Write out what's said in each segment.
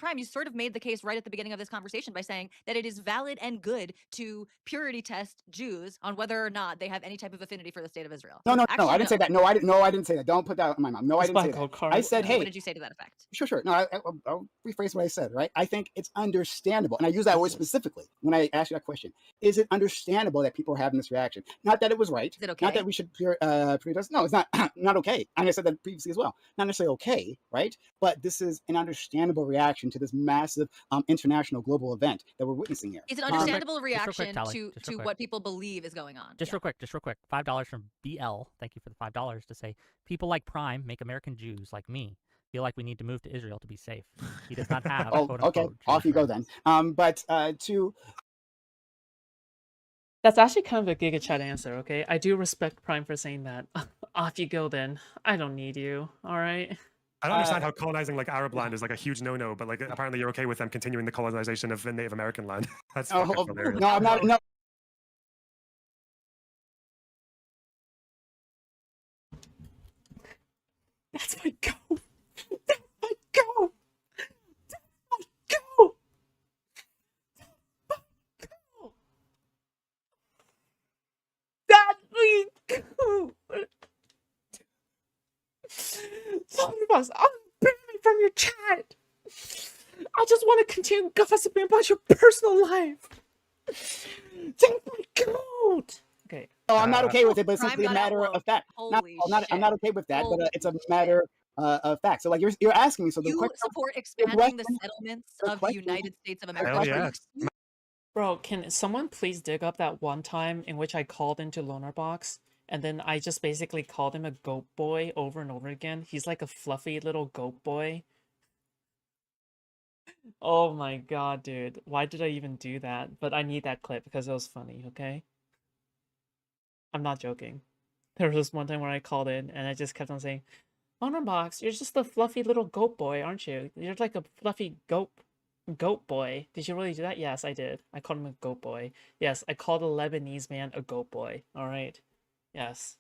Prime, you sort of made the case right at the beginning of this conversation by saying that it is valid and good to purity test Jews on whether or not they have any type of affinity for the state of Israel. No, So no, actually, no, I didn't say that. No, I didn't say that. Don't put that on my mouth. No, I didn't say that. I said, hey. What did you say to that effect? Sure. No, I'll rephrase what I said, right? I think it's understandable. And I use that word specifically when I ask you that question. Is it understandable that people are having this reaction? Not that it was right. Is it okay? Not that we should pre-test. No, it's not not okay. And I said that previously as well. Not necessarily okay, right? But this is an understandable reaction to this massive international global event that we're witnessing here. It's an understandable reaction quick, to what people believe is going on. Just real quick. $5 from BL. Thank you for the $5 to say, people like Prime make American Jews like me feel like we need to move to Israel to be safe. He does not have quote okay, unquote off you go then. But to That's actually kind of a Giga Chat answer, okay? I do respect Prime for saying that. Off you go then. I don't need you, all right? I don't understand how colonizing like Arab land is like a huge no-no, but like apparently you're okay with them continuing the colonization of Native American land. That's fucking hilarious. No, I'm not. No. That's my go. That's my go. That's my go. That's my go. Lonerbox, I'll ban me from your chat. I just want to continue gossiping about your personal life. That's my goat. Okay. No, I'm not okay with it, but it's simply a matter of fact. I'm not okay with that, but it's a matter of fact. So, like, you're asking me. So you support expanding the settlements of the United States of America. Yes. Bro, can someone please dig up that one time in which I called into Lonerbox and then I just basically called him a goat boy over and over again? He's like a fluffy little goat boy. Oh my god, dude. Why did I even do that? But I need that clip because it was funny, okay? I'm not joking. There was this one time where I called in and I just kept on saying, Lonerbox, you're just a fluffy little goat boy, aren't you? You're like a fluffy goat boy. Did you really do that? Yes, I did. I called him a goat boy. Yes, I called a Lebanese man a goat boy. All right. Yes.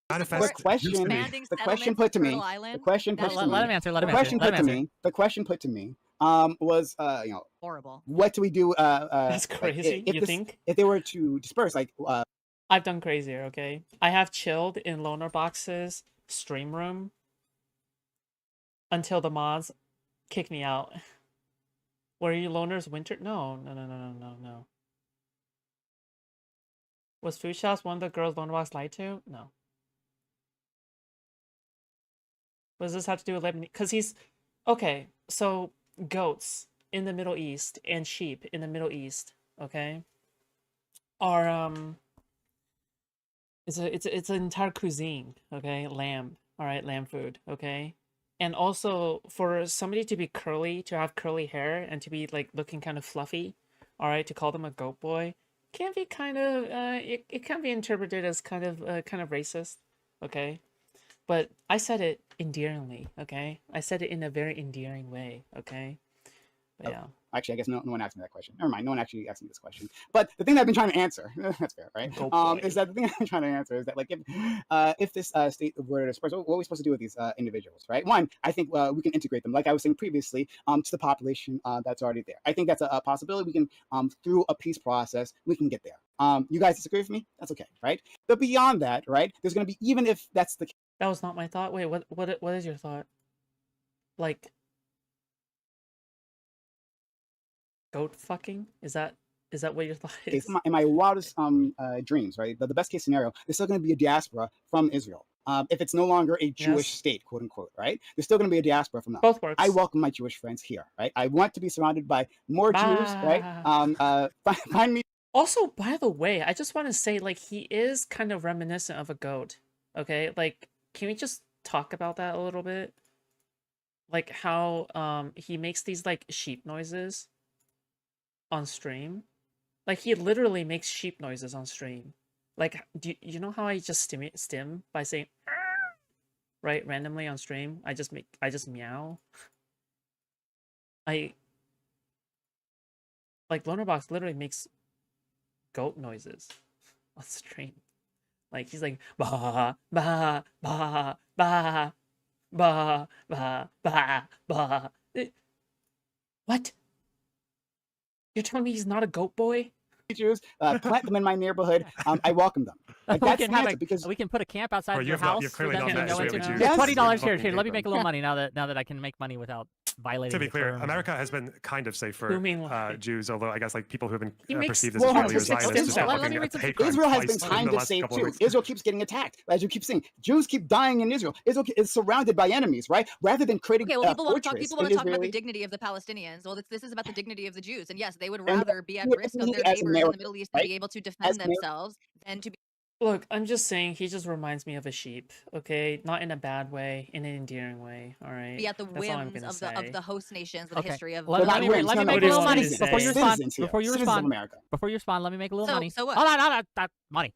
The question put to me. The question put to me. Let him answer. The question put to me was horrible. What do we do? That's crazy. If they were to disperse, like I've done crazier. Okay, I have chilled in Lonerbox's stream room until the mods kick me out. Were you Loners winter? No. Was Foodshops one of the girls Lonerbox lied to? No. What does this have to do with Lebanese? Because he's... Okay, so goats in the Middle East and sheep in the Middle East, okay, are, it's an entire cuisine, okay? Lamb, all right? Lamb food, okay? And also, for somebody to be curly, to have curly hair, and to be, like, looking kind of fluffy, all right, to call them a goat boy, can be kind of, it can be interpreted as kind of racist, okay? But I said it endearingly, okay? I said it in a very endearing way, okay? But yeah. Actually, I guess no one asked me that question. Never mind, no one actually asked me this question. But the thing that I've been trying to answer, that's fair, right? Is that the thing I've been trying to answer is that, like, if this state were to disperse, what are we supposed to do with these individuals, right? One, I think we can integrate them, like I was saying previously, to the population that's already there. I think that's a possibility. We can, through a peace process, we can get there. You guys disagree with me? That's okay, right? But beyond that, right, there's going to be, even if that's the case. That was not my thought. Wait, what is your thought? Like, goat fucking? Is that what your thought is? In my wildest dreams, right? The best case scenario, there's still going to be a diaspora from Israel. If it's no longer a Jewish state, quote unquote, right? There's still going to be a diaspora from them. Both works. I welcome my Jewish friends here, right? I want to be surrounded by more Jews, right? Find me. Also, by the way, I just want to say, like, he is kind of reminiscent of a goat. Okay, like, can we just talk about that a little bit? Like how he makes these like sheep noises on stream. Like, he literally makes sheep noises on stream. Like, do you know how I just stim by saying right randomly on stream? I just meow. Like, Lonerbox literally makes goat noises on stream. Like, he's like bah bah bah bah bah bah bah bah. What? You're telling me he's not a goat boy? Jews, plant them in my neighborhood. I welcome them. Like, we that's can the have answer, because we can put a camp outside Bro, of you your have not- house you've for clearly them not to met go Israeli into. Jews. Yes. $20 here. Fucking Let me hate make a them. little money now that I can make money without violating. To be the clear, terms. America has been kind of safe for Booming life. Jews, although I guess like people who have been He makes- perceived as well, Israeli or just Zionist extend just that. got Let me fucking read some hate crime Israel has twice been in kind the of last safe couple of too. weeks. Israel keeps getting attacked, as you keep seeing. Jews keep dying in Israel. Israel is surrounded by enemies, right? Rather than creating Okay, well, a fortress people want in to talk about the Israeli. dignity of the Palestinians. Well, this is about the dignity of the Jews, and yes, they would And rather be at risk of me their as a neighbors in the narrative, Middle East and right? be able to As defend a narrative. themselves than to be. Look, I'm just saying he just reminds me of a sheep, okay? Not in a bad way, in an endearing way, all right? Be at the That's all I'm whims gonna of say. the host nations with a Okay. history of. Let, They're let not me whims. let me No, make no, a little no, money citizens. before you respond. Citizens here. Before you Citizens of respond. America. Before you respond, let me make a little So- money. so what? Hold on. Money.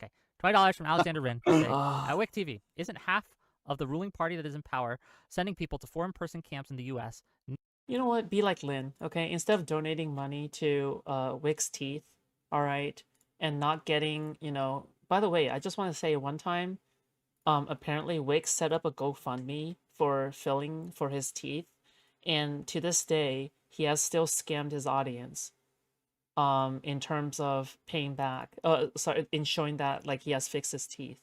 Okay. $20 from Alexander Rin to say, at Wick TV, isn't half of the ruling party that is in power sending people to foreign person camps in the U.S. You know what? Be like Lynn, okay? Instead of donating money to Wick's teeth, all right, and not getting, you know. By the way, I just want to say one time, apparently Wick set up a GoFundMe for filling for his teeth, and to this day, he has still scammed his audience. In terms of paying back, sorry, in showing that like he has fixed his teeth,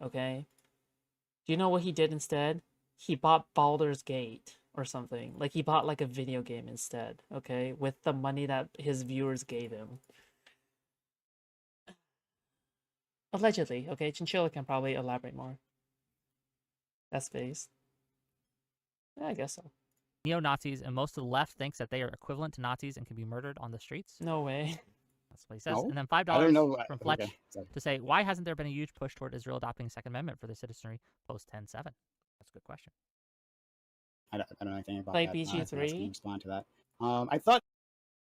okay? Do you know what he did instead? He bought Baldur's Gate or something. Like he bought like a video game instead, okay? With the money that his viewers gave him. Allegedly, okay? Chinchilla can probably elaborate more. That's based. Yeah, I guess so. Neo-Nazis, and most of the left thinks that they are equivalent to Nazis and can be murdered on the streets. No way. That's what he says. No? And then I don't know. $5 from Fletch Okay, sorry. to say, why hasn't there been a huge push toward Israel adopting the Second Amendment for the citizenry post 10-7? That's a good question. I don't know anything about Like that. So I was BG3? gonna respond to that. I thought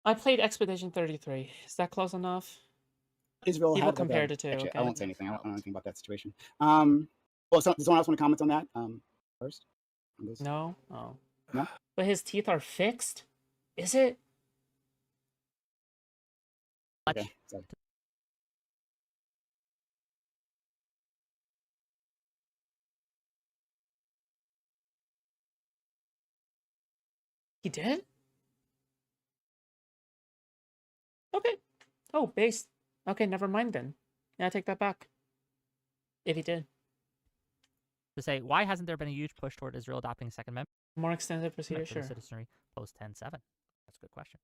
I played Expedition 33. Is that close enough? Israel People had compared it to, Actually, I okay? won't say anything. I don't know anything about that situation. Well, does someone else want to comment on that first? On this? No? Oh. No? But his teeth are fixed? Is it? Okay. Sorry. He did? Okay. Oh, base. Okay, never mind then. Yeah, I take that back. If he did. To say, why hasn't there been a huge push toward Israel adopting the Second Amendment More extended procedure, for the sure. citizenry post 10-7? That's a good question.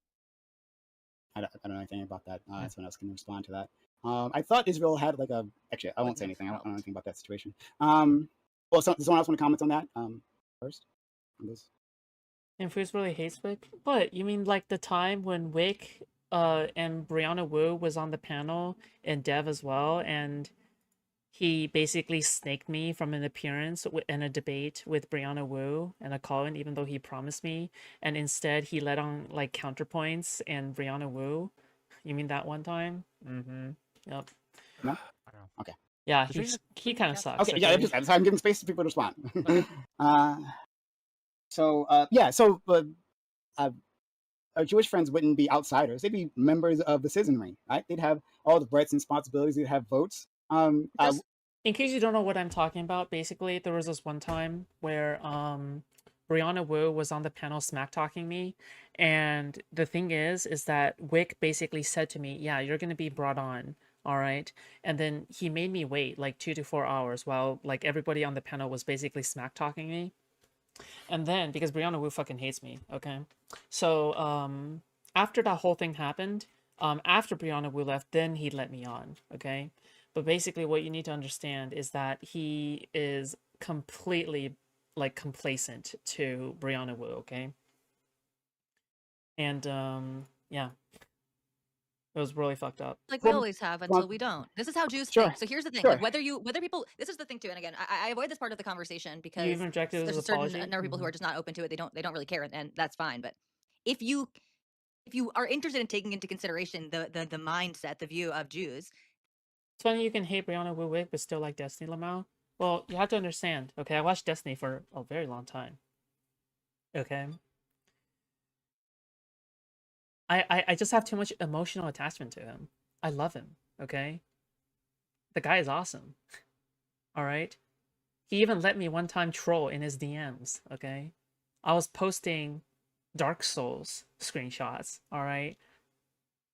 I don't know anything about that. Someone else can respond to that. I thought Israel had like a. Actually, I won't say anything. I don't know anything about that situation. Well, does someone else want to comment on that first? On this? And Foos really hates Wick? What? You mean like the time when Wick and Brianna Wu was on the panel and Dev as well, and he basically snaked me from an appearance in a debate with Brianna Wu and a call-in, even though he promised me, and instead he let on like counterpoints and Brianna Wu? You mean that one time? Mm-hmm. Yep. No? I don't know. Okay. Yeah, Should we just he kind of recap? sucks. Okay. Yeah, I'm giving space for people to respond. Okay. Our Jewish friends wouldn't be outsiders; they'd be members of the citizenry, right? They'd have all the rights and responsibilities. They'd have votes. Just in case you don't know what I'm talking about, basically there was this one time where Brianna Wu was on the panel smack talking me, and the thing is that Wick basically said to me, "Yeah, you're gonna be brought on, all right," and then he made me wait like 2 to 4 hours while like everybody on the panel was basically smack talking me, and then because Brianna Wu fucking hates me, okay, so after that whole thing happened, after Brianna Wu left, then he let me on, okay. But basically what you need to understand is that he is completely like complacent to Brianna Wu, okay? And yeah. It was really fucked up. Like we always have until we don't. This is how Jews Sure. think. So here's the thing: Sure. like whether people, this is the thing too. And again, I avoid this part of the conversation because You even rejected there's his a certain apology? number of people who are just not open to it. They don't really care, and that's fine. But if you are interested in taking into consideration the mindset, the view of Jews, It's funny you can hate Brianna Wu Wick but still like Destiny Lamau. Well, you have to understand, okay? I watched Destiny for a very long time. Okay? I just have too much emotional attachment to him. I love him, okay? The guy is awesome. Alright? He even let me one time troll in his DMs, okay? I was posting Dark Souls screenshots, all right?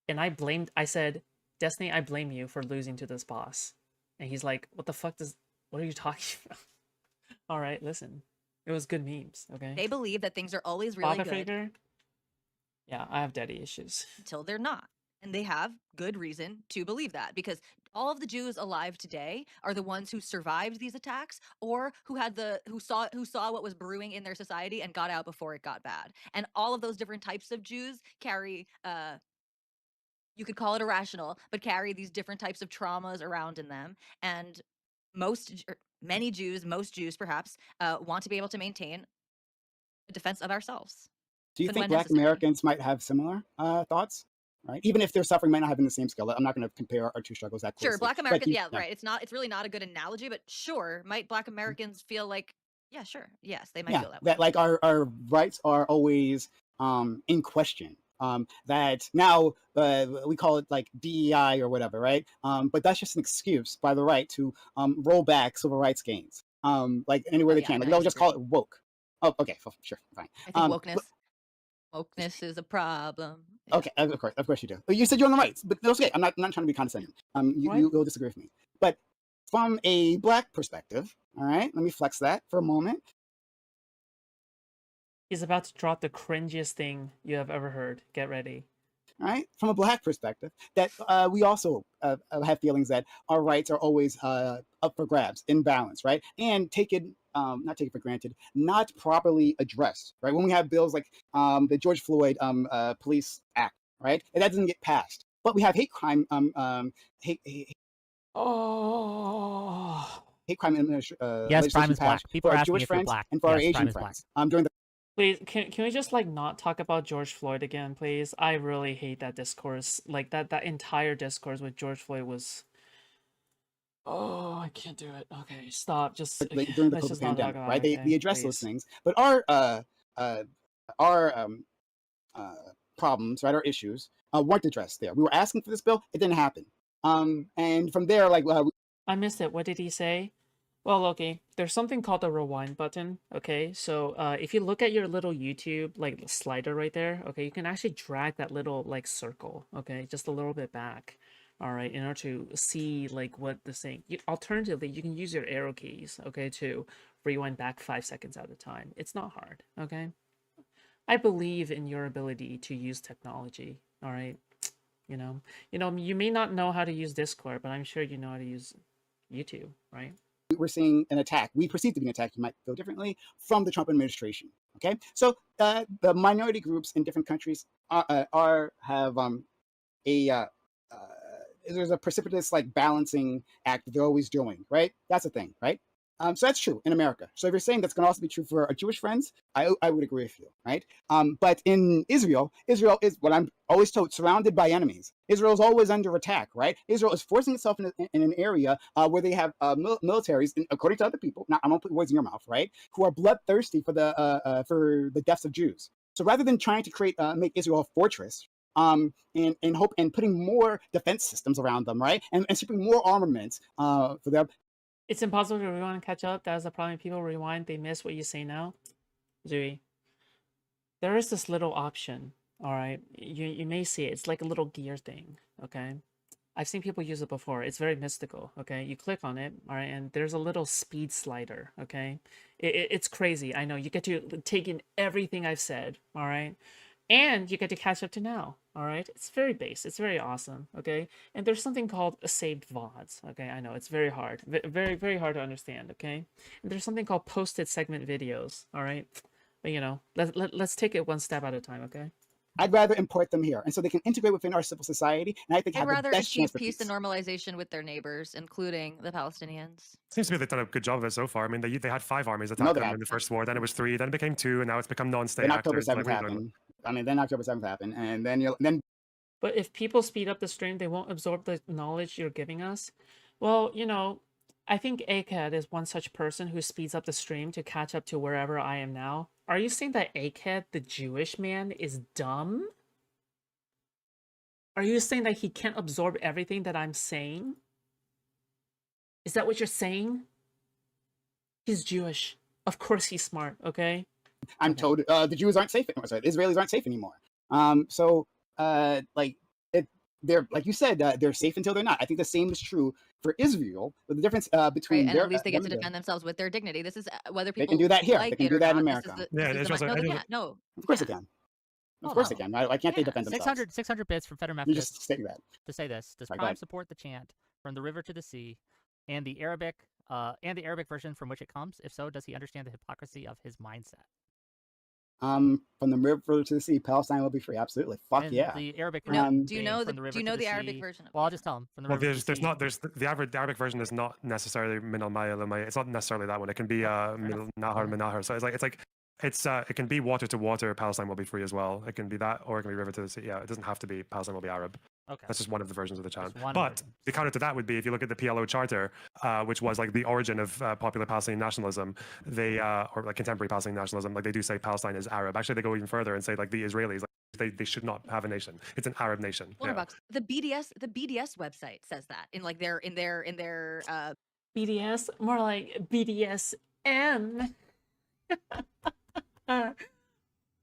And I said, Destiny, I blame you for losing to this boss. And he's like, what are you talking about? All right, listen. It was good memes, okay? They believe that things are always really Father good figure? Yeah, I have daddy issues. until they're not. And they have good reason to believe that, because all of the Jews alive today are the ones who survived these attacks, or who saw what was brewing in their society and got out before it got bad. And all of those different types of Jews carry you could call it irrational, but carry these different types of traumas around in them. And many Jews, most Jews perhaps, want to be able to maintain a defense of ourselves. Do you Even think when Black necessary. Americans might have similar thoughts? Right, even if their suffering might not have been the same scale. I'm not going to compare our two struggles that closely. Sure, Black But Americans, you, yeah, right. It's really not a good analogy, but sure, might Black Americans feel like, yeah, sure, yes, they might yeah, feel that way. that like our rights are always in question. That now we call it like DEI or whatever, right? But that's just an excuse by the right to roll back civil rights gains, like anywhere they yeah, can. Like I they'll just call disagree. it woke. Oh, okay, sure, fine. I think wokeness is a problem. Yeah. Okay, of course you do. You said you're on the right, but that's okay. I'm not trying to be condescending. You'll disagree with me, but from a Black perspective, all right. Let me flex that for a moment. He's about to drop the cringiest thing you have ever heard. Get ready. All right, from a Black perspective, that we also have feelings that our rights are always up for grabs, in balance, right, and not taken for granted, not properly addressed, right? When we have bills like the George Floyd Police Act, right, and that doesn't get passed, but we have hate crime, hate crime Yes, Prime legislation is black. passed People for are our asking Jewish if you're friends black. and for our Yes, Prime Asian is black. friends during the. Please, can we just like not talk about George Floyd again, please? I really hate that discourse. Like that entire discourse with George Floyd was. Oh, I can't do it. Okay, stop. Just during the let's COVID just not talk pandemic, about right? it. Okay, They address those please. things, but our problems, right, our issues weren't addressed there. We were asking for this bill, it didn't happen. And from there, like I missed it. What did he say? Well, okay, there's something called the rewind button, okay? So if you look at your little YouTube like slider right there, okay, you can actually drag that little like circle, okay, just a little bit back, all right, in order to see like what the thing. Alternatively, you can use your arrow keys, okay, to rewind back 5 seconds at a time. It's not hard, okay? I believe in your ability to use technology, all right? You may not know how to use Discord, but I'm sure you know how to use YouTube, right? we're seeing an attack. We perceive to be an attack, you might feel differently, from the Trump administration. Okay, so the minority groups in different countries have there's a precipitous like balancing act that they're always doing, right? That's a thing, right? So that's true in America. So if you're saying that's going to also be true for our Jewish friends, I would agree with you, right? But in Israel is what I'm always told, surrounded by enemies. Israel is always under attack, right? Israel is forcing itself in an area where they have militaries, according to other people. Now I'm gonna put words in your mouth, right? Who are bloodthirsty for the deaths of Jews. So rather than trying to make Israel a fortress, and hope and putting more defense systems around them, right, and shipping more armaments for them. It's impossible to rewind and catch up. That is the problem. People rewind, they miss what you say now. Zui, there is this little option, all right? You may see it. It's like a little gear thing, okay? I've seen people use it before. It's very mystical, okay? You click on it, all right, and there's a little speed slider, okay? It's crazy. I know. You get to take in everything I've said, all right? And you get to catch up to now, all right? It's very base. It's very awesome, okay? And there's something called saved VODs, okay? I know, it's very hard. Very, very hard to understand, okay? And there's something called posted segment videos, all right? But, let's take it one step at a time, okay? I'd rather import them here, and so they can integrate within our civil society, and I think I'd have rather the best achieve chance for peace and peace. normalization with their neighbors, including the Palestinians. Seems to me they've done a good job of it so far. I mean, they had 5 armies No, attack they them in haven't. the first war, then it was 3, then it became 2, and now it's become non-state Then October actors. Like, 7th what are you talking about? happened. I mean, then October 7th happened, and then But if people speed up the stream, they won't absorb the knowledge you're giving us. Well, I think Aked is one such person who speeds up the stream to catch up to wherever I am now. Are you saying that Aked, the Jewish man, is dumb? Are you saying that he can't absorb everything that I'm saying? Is that what you're saying? He's Jewish. Of course he's smart, okay? I'm Okay. told the Jews aren't safe anymore. So the Israelis aren't safe anymore. Like they're like you said, they're safe until they're not. I think the same is true for Israel. But the difference Right, between and their at least they get to them, defend themselves with their dignity. This is whether they can do people that here. They like can it do or that in not. This is America. the Yeah, this and is Israel's the like, no, and they Israel, can't. No, Of they course they can't. can. Of Hold course on. they can. Why can't they Yeah. defend themselves? 600 bits from Feder You Memphis just say that. to say this. Does Right, go Prime ahead. support the chant from the river to the sea and the Arabic version from which it comes? If so, does he understand the hypocrisy of his mindset? From the river to the sea, Palestine will be free. Absolutely. Fuck And yeah. the Arabic You know, version do you being know from the river to the the Arabic sea. version of Well, I'll it? just tell him from the well, river to the sea. there's the Arabic version is not necessarily min al maya lamaya. It's not necessarily that one. It can be min al nahar minahar. So it can be water to water. Palestine will be free as well. It can be that, or it can be river to the sea. Yeah, it doesn't have to be Palestine will be Arab. Okay. That's just one of the versions of the chant. Just one But version. the counter to that would be if you look at the PLO charter, which was like the origin of popular Palestinian nationalism, they or like contemporary Palestinian nationalism, like they do say Palestine is Arab. Actually, they go even further and say like the Israelis, like they should not have a nation. It's an Arab nation. Yeah. Lonerbox. The BDS website says that in like their BDS, more like BDSM.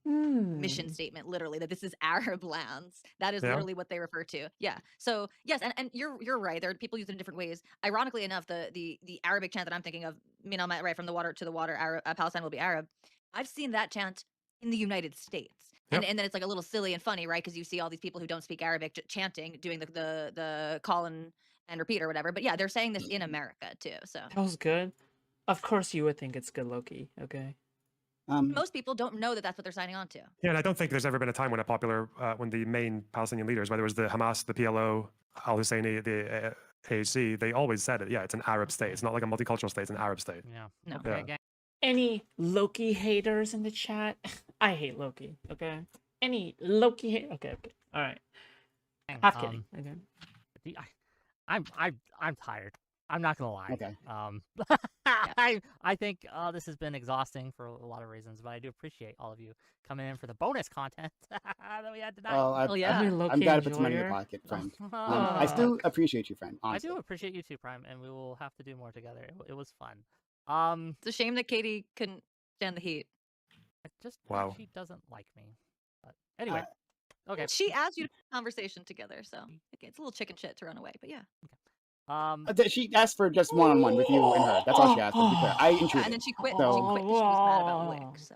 mission statement, literally, that this is Arab lands. That is Yeah. literally what they refer to. Yeah. So yes, and you're right. There are people use it in different ways. Ironically enough, the Arabic chant that I'm thinking of, right from the water to the water, Arab, Palestine will be Arab. I've seen that chant in the United States. Yep. And then it's like a little silly and funny, right? Because you see all these people who don't speak Arabic chanting, doing the call and repeat or whatever. But yeah, they're saying this in America too. So That was good. Of course you would think it's good, Loki. Okay. most people don't know that that's what they're signing on to. Yeah, and I don't think there's ever been a time when when the main Palestinian leaders, whether it was the Hamas, the PLO, Al Husseini, the AHC, they always said it. Yeah, it's an Arab state. It's not like a multicultural state. It's an Arab state. Yeah. No. Okay, Yeah. gang. Any Loki haters in the chat? I hate Loki. Okay. Any Loki hate? Okay. All right. Half kidding. Okay. I'm tired. I'm not gonna lie. Okay. I think this has been exhausting for a lot of reasons, but I do appreciate all of you coming in for the bonus content that we had tonight. Well, Oh, yeah. I'm glad to put some money in your pocket, friend. I still appreciate you, friend. I Honestly. do appreciate you too, Prime, and we will have to do more together. It was fun. It's a shame that Katie couldn't stand the heat. I just Wow. think she doesn't like me. But anyway, okay. She asked you to have a conversation together, so okay, it's a little chicken shit to run away, but yeah. She asked for just one-on-one with you and her. That's all she asked. To be clear, I intruded. Yeah, and then she quit. So- She quit because she was mad about Wick. So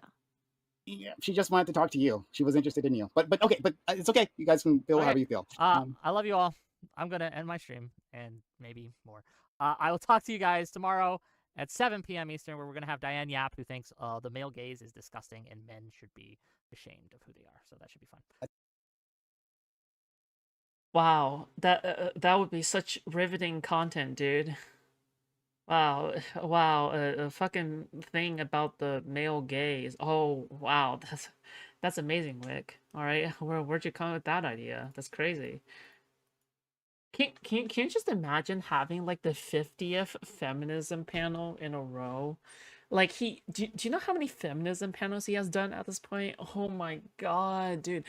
Yeah, she just wanted to talk to you. She was interested in you. But okay. But it's okay. You guys can feel Okay. however you feel. I love you all. I'm gonna end my stream and maybe more. I will talk to you guys tomorrow at 7 p.m. Eastern, where we're gonna have Diane Yap, who thinks the male gaze is disgusting and men should be ashamed of who they are. So that should be fun. Wow, that would be such riveting content, dude. Wow, a fucking thing about the male gaze. Oh, wow, that's amazing, Wick. All right, where'd you come with that idea? That's crazy. Can you just imagine having like the 50th feminism panel in a row? Like do you know how many feminism panels he has done at this point? Oh my god, dude.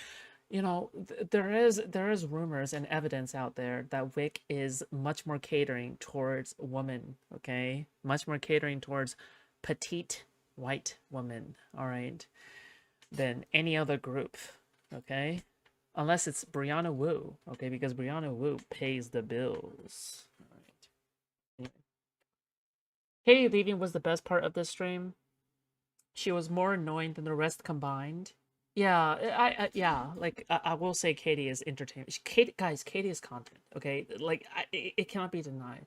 You know, there is rumors and evidence out there that Wick is much more catering towards women, okay? Much more catering towards petite white women, all right, than any other group, okay? Unless it's Brianna Wu, okay? Because Brianna Wu pays the bills, all right? Anyway. Katie leaving was the best part of this stream. She was more annoying than the rest combined. Yeah, I will say Katie is entertaining. Katie is content, okay? Like, it cannot be denied.